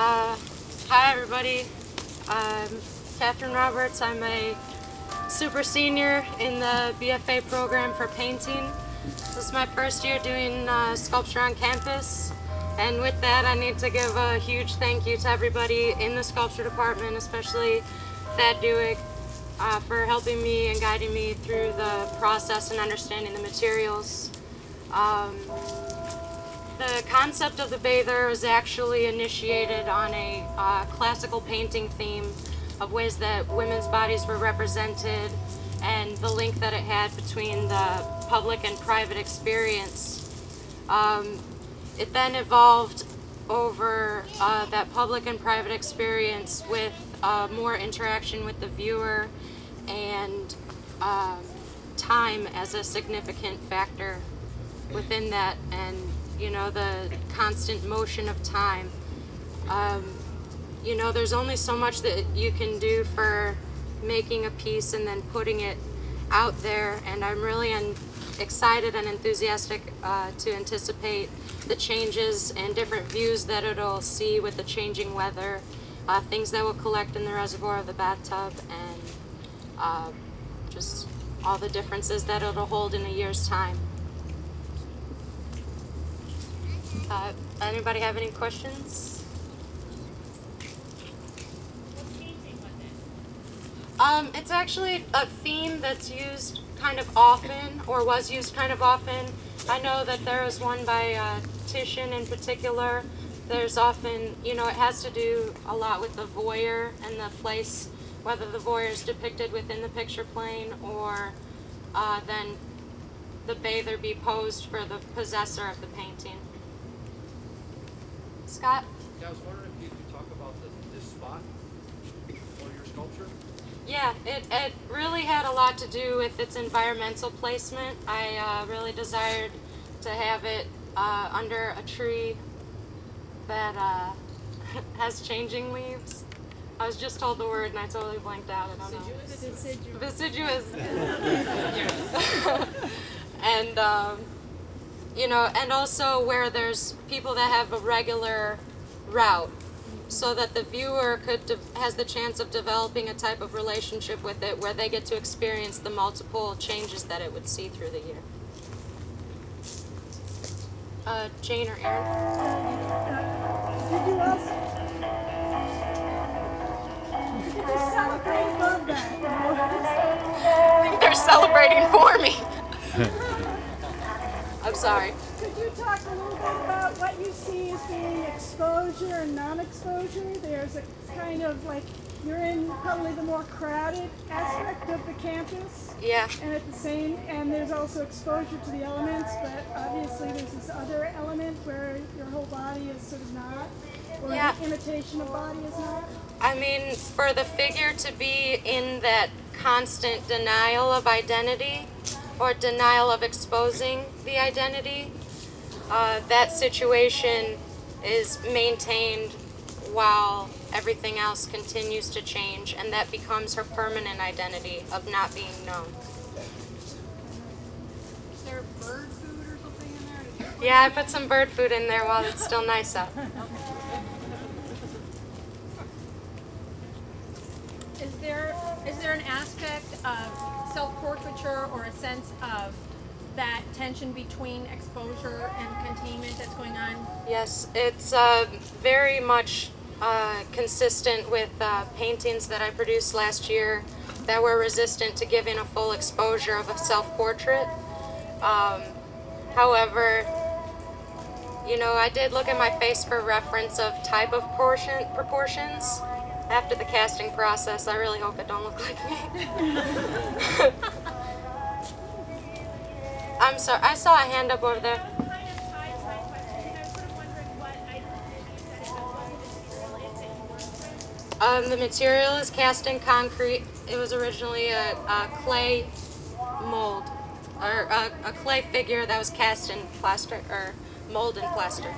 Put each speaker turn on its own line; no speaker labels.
Hi everybody, I'm Kathryn Roberts. I'm a super senior in the BFA program for painting. This is my first year doing sculpture on campus, and with that I need to give a huge thank you to everybody in the sculpture department, especially Thad Dewick, for helping me and guiding me through the process and understanding the materials. The concept of the bather was actually initiated on a classical painting theme of ways that women's bodies were represented and the link that it had between the public and private experience. It then evolved over that public and private experience with more interaction with the viewer and time as a significant factor within that, and you know, the constant motion of time. You know, there's only so much that you can do for making a piece and then putting it out there, and I'm really excited and enthusiastic to anticipate the changes and different views that it'll see with the changing weather, things that will collect in the reservoir of the bathtub, and just all the differences that it'll hold in a year's time. Anybody have any questions?
What painting was it?
It's actually a theme that's used kind of often, or was used kind of often. I know that there was one by Titian in particular. There's often, you know, it has to do a lot with the voyeur and the place, whether the voyeur is depicted within the picture plane or then the bather be posed for the possessor of the painting. Scott?
Yeah, I was wondering if you could talk about this spot for your sculpture.
Yeah, it really had a lot to do with its environmental placement. I really desired to have it under a tree that has changing leaves. I was just told the word and I totally blanked out. I don't know. Deciduous. And you know, and also where there's people that have a regular route, so that the viewer has the chance of developing a type of relationship with it where they get to experience the multiple changes that it would see through the year. Jane or Aaron?
Did you also celebrate above that?
I think they're celebrating for me. I'm sorry.
Could you talk a little bit about what you see as being exposure and non-exposure? There's a kind of like, you're in probably the more crowded aspect of the campus.
Yeah.
And there's also exposure to the elements, but obviously there's this other element where your whole body is sort of not, or
yeah.
the imitation of body is not.
I mean, for the figure to be in that constant denial of identity, or denial of exposing the identity, that situation is maintained while everything else continues to change, and that becomes her permanent identity of not being known.
Is there bird food or something in there?
Yeah, I put some bird food in there while it's still nice out.
Is there an aspect of self-portraiture or a sense of that tension between exposure and containment that's going on?
Yes, it's very much consistent with paintings that I produced last year that were resistant to giving a full exposure of a self-portrait. However, you know, I did look at my face for reference of type of proportions. After the casting process, I really hope it don't look like me. I'm sorry, I saw a hand up over there.
Kind of ties my question, because I was sort of wondering what I
The material is cast in concrete. It was originally a clay mold, or a clay figure that was cast in plaster, or mold in plaster.